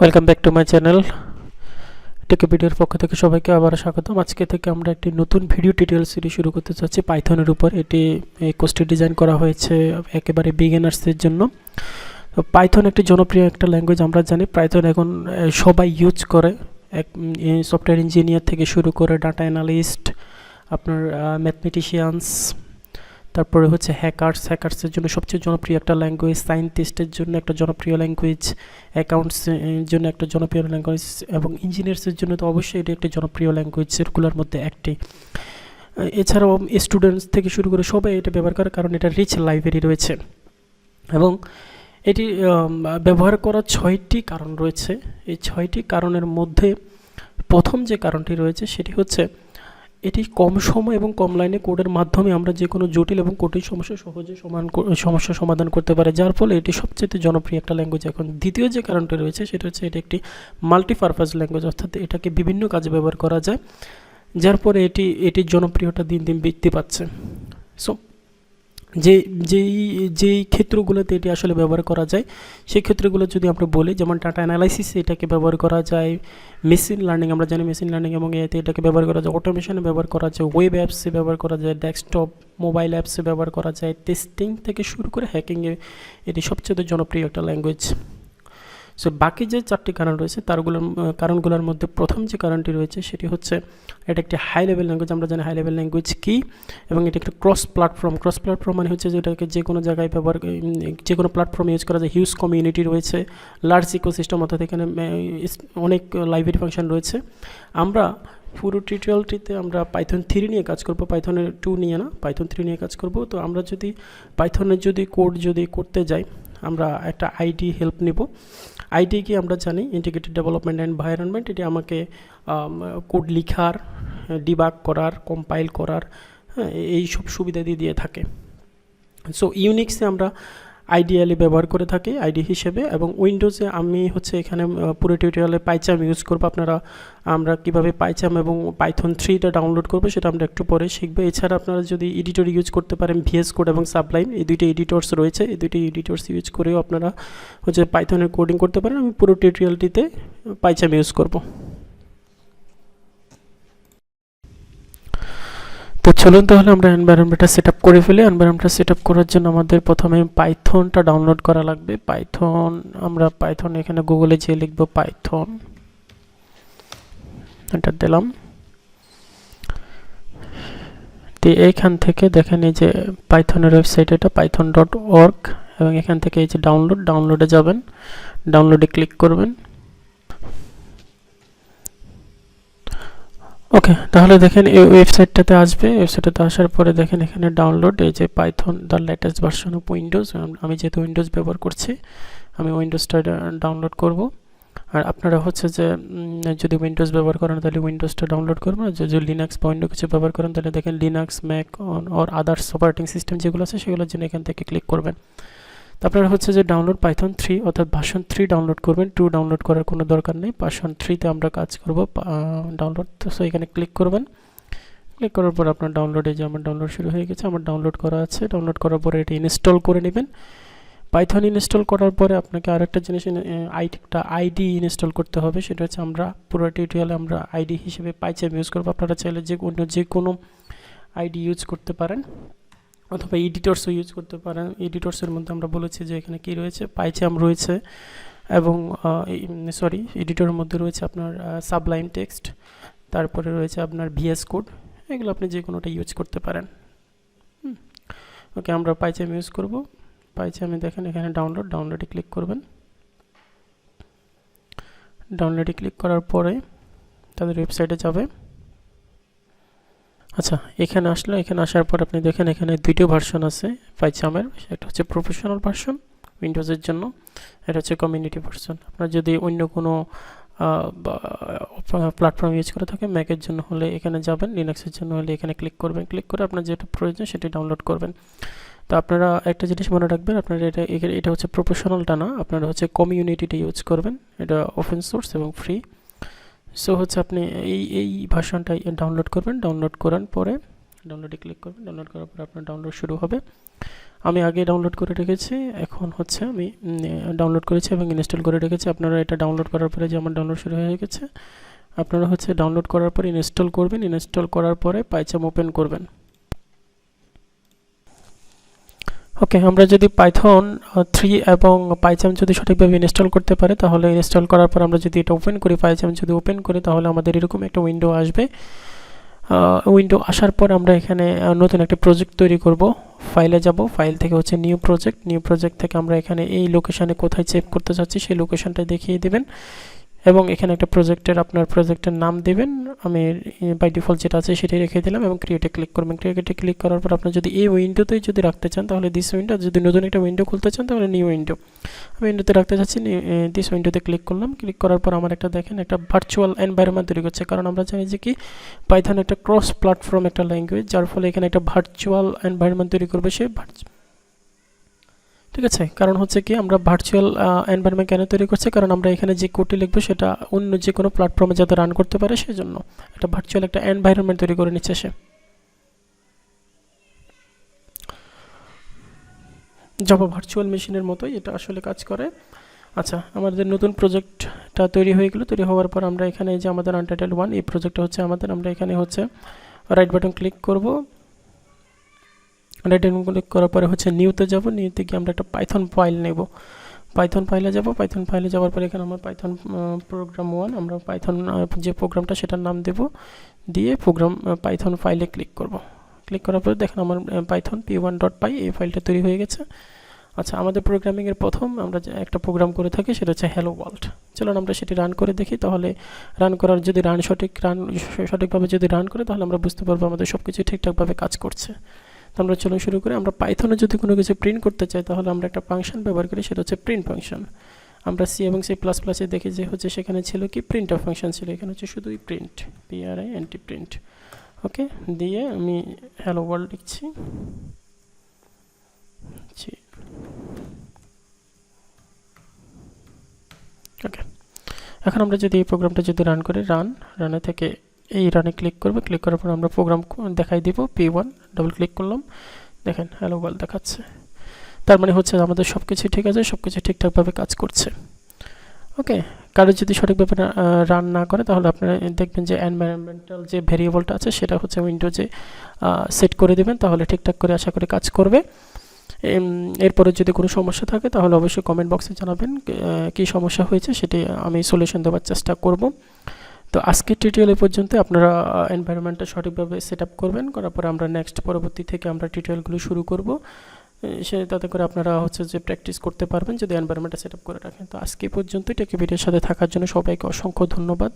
Welcome back to my channel. Tech ভিডিওর পক্ষ থেকে সবাইকে আবার স্বাগতম। আজকে থেকে আমরা একটি নতুন ভিডিও টিউটোরিয়াল সিরিজ শুরু করতে যাচ্ছি পাইথনের উপর। এটি এই কোর্সটি ডিজাইন করা হয়েছে একেবারে বিগিনার্সদের জন্য। তো পাইথন একটি জনপ্রিয় একটা ল্যাঙ্গুয়েজ, আমরা জানি। পাইথন এখন সবাই ইউজ করে, সফটওয়্যার ইঞ্জিনিয়ার থেকে শুরু করে ডাটা অ্যানালিস্ট, আপনার ম্যাথমেটিশিয়ানস, তারপরে হচ্ছে হ্যাকার্সের জন্য সবচেয়ে জনপ্রিয় একটা ল্যাঙ্গুয়েজ, সায়েন্টিস্টের জন্য একটা জনপ্রিয় ল্যাঙ্গুয়েজ, অ্যাকাউন্টসের জন্য একটা জনপ্রিয় ল্যাঙ্গুয়েজ, এবং ইঞ্জিনিয়ার্সের জন্য তো অবশ্যই এটি একটি জনপ্রিয় ল্যাঙ্গুয়েজ, সেগুলোর মধ্যে একটি। এছাড়াও স্টুডেন্টস থেকে শুরু করে সবাই এটা ব্যবহার করে, কারণ এটা রিচ লাইব্রেরি রয়েছে এবং এটি ব্যবহার করার 6টি কারণ রয়েছে। এই 6টি কারণের মধ্যে প্রথম যে কারণটি রয়েছে সেটি হচ্ছে এটি কম সময় এবং কম লাইনে কোডের মাধ্যমে আমরা যে কোনো জটিল এবং কঠিন সমস্যা সহজে সমস্যা সমাধান করতে পারে, যার ফলে এটি সবচেয়ে জনপ্রিয় একটা ল্যাঙ্গুয়েজ। এখন দ্বিতীয় যে কারণটি রয়েছে সেটা হচ্ছে এটি একটি মাল্টিপারপাস ল্যাঙ্গুয়েজ, অর্থাৎ এটাকে বিভিন্ন কাজে ব্যবহার করা যায়, যার পরে এটির জনপ্রিয়তা দিন দিন বৃদ্ধি পাচ্ছে। সো যেই ক্ষেত্রগুলোতে এটি আসলে ব্যবহার করা যায় সেই ক্ষেত্রগুলো যদি আমরা বলি, যেমন ডাটা অ্যানালাইসিসে এটাকে ব্যবহার করা যায়, মেশিন লার্নিং, আমরা জানি মেশিন লার্নিং এবং এতে এটাকে ব্যবহার করা যায়, অটোমেশনে ব্যবহার করা যায়, ওয়েব অ্যাপসে ব্যবহার করা যায়, ডেস্কটপ মোবাইল অ্যাপসে ব্যবহার করা যায়, টেস্টিং থেকে শুরু করে হ্যাকিংয়ে এটি সবচেয়ে জনপ্রিয় একটা ল্যাঙ্গুয়েজ। সো বাকি যে 4টি কারণ রয়েছে কারণগুলোর মধ্যে প্রথম যে কারণটি রয়েছে সেটি হচ্ছে এটা একটি হাই লেভেল ল্যাঙ্গুয়েজ। আমরা জানি হাই লেভেল ল্যাঙ্গুয়েজ কি, এবং এটা একটা ক্রস প্ল্যাটফর্ম মানে হচ্ছে যে এটাকে যে কোনো জায়গায় যে কোনো প্ল্যাটফর্ম ইউজ করা যায়। হিউজ কমিউনিটি রয়েছে, লার্জ ইকোসিস্টেম, অর্থাৎ এখানে অনেক লাইব্রেরি ফাংশন রয়েছে। আমরা পুরো টিউটোরিয়ালটিতে আমরা পাইথন 3 নিয়ে কাজ করব, পাইথনের 2 নিয়ে না, পাইথন 3 নিয়ে কাজ করব। তো আমরা যদি পাইথনের কোড করতে যাই, আমরা একটা আইডি হেল্প নিব। আইডি কি আমরা জানি, ইন্টিগ্রেটেড ডেভেলপমেন্ট এনভায়রনমেন্ট। এটি আমাকে কোড লিখার, ডিবাগ করার, কম্পাইল করার, এই সব সুবিধা দিয়ে থাকে। সো ইউনিক্সে আমরা আইডিয়ালি ব্যবহার করে থাকি আইডি হিসেবে, এবং উইন্ডোজে আমি হচ্ছে এখানে পুরো টিউটোরিয়ালে পাইচাম ইউজ করব। আমরা কিভাবে পাইচাম এবং পাইথন 3টা ডাউনলোড করব সেটা আমরা একটু পরে শিখবো। এছাড়া আপনারা যদি এডিটর ইউজ করতে পারেন, ভিএস কোড এবং সাবলাইম, এই দুইটি এডিটরস রয়েছে, এই দুইটি এডিটরস ইউজ করেও আপনারা হচ্ছে পাইথনের কোডিং করতে পারেন। আমি পুরো টিউটোরিয়ালটিতে পাইচাম ইউজ করব। তো চলুন তাহলে আমরা এনভায়রনমেন্টটা সেট আপ করে ফেলি। এনভায়রনমেন্টটা সেট আপ করার জন্য আমাদের প্রথমে পাইথনটা ডাউনলোড করা লাগবে। পাইথন এখানে গুগলে যেয়ে লিখব পাইথন, এটা দিলাম। তো এইখান থেকে দেখেন এই যে পাইথনের ওয়েবসাইট, এটা python.org, এবং এখান থেকে এই যে ডাউনলোডে যাবেন, ডাউনলোডে ক্লিক করবেন। ওকে, তাহলে দেখেন এই ওয়েবসাইটটাতে আসবে। ওয়েবসাইটটাতে আসার পরে দেখেন এখানে ডাউনলোড, এই যে Python the latest version of Windows. আমি যেহেতু উইন্ডোজ ব্যবহার করছি, আমি উইন্ডোজটা ডাউনলোড করব। আর আপনারা হচ্ছে যে যদি উইন্ডোজ ব্যবহার করেন তাহলে উইন্ডোজটা ডাউনলোড করবেন, আর যদি লিনাক্স বা অন্য কিছু ব্যবহার করেন তাহলে দেখেন Linux, Mac or others operating system যেগুলো আছে সেগুলোর জন্য এখান থেকে ক্লিক করবেন। আপনারা হচ্ছে যে ডাউনলোড পাইথন 3 অর্থাৎ ভার্সন 3 ডাউনলোড করবেন, 2 ডাউনলোড করার কোনো দরকার নেই। ভার্সন 3তে আমরা কাজ করব ডাউনলোড। তো এখানে ক্লিক করবেন। ক্লিক করার পর আপনার ডাউনলোডে যে আমার ডাউনলোড শুরু হয়ে গেছে, আমার ডাউনলোড করা আছে। ডাউনলোড করার পরে এটি ইনস্টল করে নেবেন। পাইথন ইনস্টল করার পরে আপনাকে আরেকটা জিনিস আইডি ইনস্টল করতে হবে, সেটা হচ্ছে আমরা পুরো টিউটোরিয়ালে আমরা আইডি হিসেবে পাইচাম ইউজ করব। আপনারা চাইলে যে কোনো আইডি ইউজ করতে পারেন, অথবা এডিটরসও ইউজ করতে পারেন। এডিটরসের মধ্যে আমরা বলেছি যে এখানে কি রয়েছে, পাইচাম রয়েছে, এবং এডিটরের মধ্যে রয়েছে আপনার সাবলাইম টেক্সট, তারপরে রয়েছে আপনার ভিএস কোড, এগুলো আপনি যে কোনোটা ইউজ করতে পারেন। ওকে, আমরা পাইচাম ইউজ করব। পাইচামে দেখেন এখানে ডাউনলোডে ক্লিক করবেন। ডাউনলোডে ক্লিক করার পরে তাদের ওয়েবসাইটে যাবে। আচ্ছা, এখানে আসার পর আপনি দেখেন এখানে 2টি ভার্সন আছে পাইচামের। একটা হচ্ছে প্রফেশনাল ভার্সন উইন্ডোজের জন্য, এটা হচ্ছে কমিউনিটি ভার্সন। আপনারা যদি অন্য কোনো প্ল্যাটফর্ম ইউজ করে থাকে, ম্যাকের জন্য হলে এখানে যাবেন, লিনাক্সের জন্য হলে এখানে ক্লিক করবেন। ক্লিক করে আপনার যেটা প্রয়োজন সেটি ডাউনলোড করবেন। তো আপনারা একটা জিনিস মনে রাখবেন, আপনারা এটা হচ্ছে প্রফেশনালটা না, আপনারা হচ্ছে কমিউনিটিটা ইউজ করবেন। এটা ওপেন সোর্স এবং ফ্রি। সো হচ্ছে আপনি এই ভার্সনটা ডাউনলোড করবেন। ডাউনলোড করার পরে ডাউনলোডে ক্লিক করবেন। ডাউনলোড করার পরে আপনার ডাউনলোড শুরু হবে। আমি আগে ডাউনলোড করে রেখেছি, এখন হচ্ছে আমি ডাউনলোড করেছি এবং ইনস্টল করে রেখেছি। আপনারা এটা ডাউনলোড করার পরে যে আমার ডাউনলোড শুরু হয়ে গেছে, আপনারা হচ্ছে ডাউনলোড করার পরে ইনস্টল করবেন, ইনস্টল করার পরে পাইথন ওপেন করবেন। ওকে, আমরা যদি পাইথন 3 এবং পাইথন যদি সঠিকভাবে ইনস্টল করতে পারে, তাহলে ইনস্টল করার পর আমরা যদি এটা ওপেন করি, পাইথন যদি ওপেন করি, তাহলে আমাদের এরকম একটা উইন্ডো আসবে। উইন্ডো আসার পর আমরা এখানে নতুন একটা প্রজেক্ট তৈরি করব। ফাইলে যাব, ফাইল থেকে হচ্ছে নিউ প্রজেক্ট থেকে আমরা এখানে এই লোকেশনে কোথায় সেভ করতে চাচ্ছি সেই লোকেশনটা দেখিয়ে দেবেন এবং এখানে একটা আপনার প্রজেক্টের নাম দিবেন। আমি বাই ডিফল্ট যেটা আছে সেটাই রেখে দিলাম এবং ক্রিয়েটে ক্লিক করবেন। ক্রিয়েটে ক্লিক করার পর আপনার যদি এই উইন্ডোতেই যদি রাখতে চান তাহলে দিস উইন্ডো, যদি নতুন একটা উইন্ডো খুলতে চান তাহলে নিউ উইন্ডো। আমি উইন্ডোতে রাখতে চাচ্ছি, দিস উইন্ডোতে ক্লিক করলাম। ক্লিক করার পর আমার একটা দেখেন একটা ভার্চুয়াল এনভায়রনমেন্ট তৈরি করছে, কারণ আমরা জানি যে কি পাইথন একটা ক্রস প্ল্যাটফর্ম একটা ল্যাঙ্গুয়েজ, যার ফলে এখানে একটা ভার্চুয়াল এনভায়রনমেন্ট তৈরি করবে সে। ঠিক আছে, কারণ হচ্ছে কি আমরা ভার্চুয়াল এনভায়রনমেন্ট কেন তৈরি করছি, কারণ আমরা এখানে যে কোডটি লিখবো সেটা অন্য যে কোনো প্ল্যাটফর্মে যাতে রান করতে পারে সেজন্য একটা ভার্চুয়াল একটা এনভায়রনমেন্ট তৈরি করে নিচ্ছে সে। জাভা ভার্চুয়াল মেশিনের মতোই এটা আসলে কাজ করে। আচ্ছা, আমাদের নতুন প্রজেক্টটা তৈরি হয়ে গেল। তৈরি হওয়ার পর আমরা এখানে যে আমাদের আনটাইটেলড 1 এই প্রজেক্টটা হচ্ছে আমাদের, আমরা এখানে হচ্ছে রাইট বাটন ক্লিক করব। রাইট বাটন ক্লিক করার পরে হচ্ছে নিউতে যাব, নিউতে গিয়ে আমরা একটা পাইথন ফাইল নেব। পাইথন ফাইলে যাব, পাইথন ফাইলে যাওয়ার পরে এখানে আমার পাইথন প্রোগ্রাম 1, আমরা পাইথন যে প্রোগ্রামটা সেটার নাম দেব, দিয়ে প্রোগ্রাম পাইথন ফাইলে ক্লিক করব। ক্লিক করার পরে দেখেন আমার পাইথন p1.py এই ফাইলটা তৈরি হয়ে গেছে। আচ্ছা, আমাদের প্রোগ্রামিংয়ের প্রথম আমরা যে একটা প্রোগ্রাম করে থাকি সেটা হচ্ছে হ্যালো ওয়ার্ল্ড। চলুন আমরা সেটি রান করে দেখি, তাহলে রান করার যদি সঠিকভাবে যদি রান করে তাহলে আমরা বুঝতে পারবো আমাদের সব কিছু ঠিকঠাকভাবে কাজ করছে। তো আমরা চলুন শুরু করি। আমরা পাইথনে যদি কোনো কিছু প্রিন্ট করতে চাই তাহলে আমরা একটা ফাংশন ব্যবহার করি, সেটা হচ্ছে প্রিন্ট ফাংশন। আমরা সি এবং C++-এ দেখি যে হচ্ছে সেখানে ছিল কি প্রিন্ট ফাংশন ছিল, এখানে হচ্ছে শুধুই প্রিন্ট, print প্রিন্ট। ওকে, দিয়ে আমি হ্যালো ওয়ার্ল্ড লিখছি। ওকে, এখন আমরা যদি এই প্রোগ্রামটা যদি রান করি, রানে থেকে এই রানে ক্লিক করবে। ক্লিক করার পর আমরা প্রোগ্রাম দেখাই দিব, p1 ডাবল ক্লিক করলাম, দেখেন হ্যালো ওয়ার্ল্ড দেখাচ্ছে। তার মানে হচ্ছে আমাদের সব কিছু ঠিক আছে, সব কিছু ঠিকঠাকভাবে কাজ করছে। ওকে, কারো যদি সঠিকভাবে রান না করে তাহলে আপনারা দেখবেন যে এনভায়রনমেন্টাল যে ভেরিয়েবলটা আছে সেটা হচ্ছে উইন্ডোজে সেট করে দেবেন, তাহলে ঠিকঠাক করে আশা করি কাজ করবে। এরপরে যদি কোনো সমস্যা থাকে তাহলে অবশ্যই কমেন্ট বক্সে জানাবেন কী সমস্যা হয়েছে, সেটি আমি সলিউশন দেওয়ার চেষ্টা করব। তো আজকের টিউটোরিয়াল পর্যন্ত আপনারা এনভায়রনমেন্টটা সঠিকভাবে সেট আপ করবেন, করার পরে আমরা নেক্সট পরবর্তী থেকে আমরা টিউটোরিয়ালগুলো শুরু করব, তাতে করে আপনারা হচ্ছে যে প্র্যাকটিস করতে পারবেন যদি এনভায়রনমেন্টটা সেট আপ করে রাখেন। তো আজকে পর্যন্ত টেক ভিডিওর সাথে থাকার জন্য সবাইকে অসংখ্য ধন্যবাদ।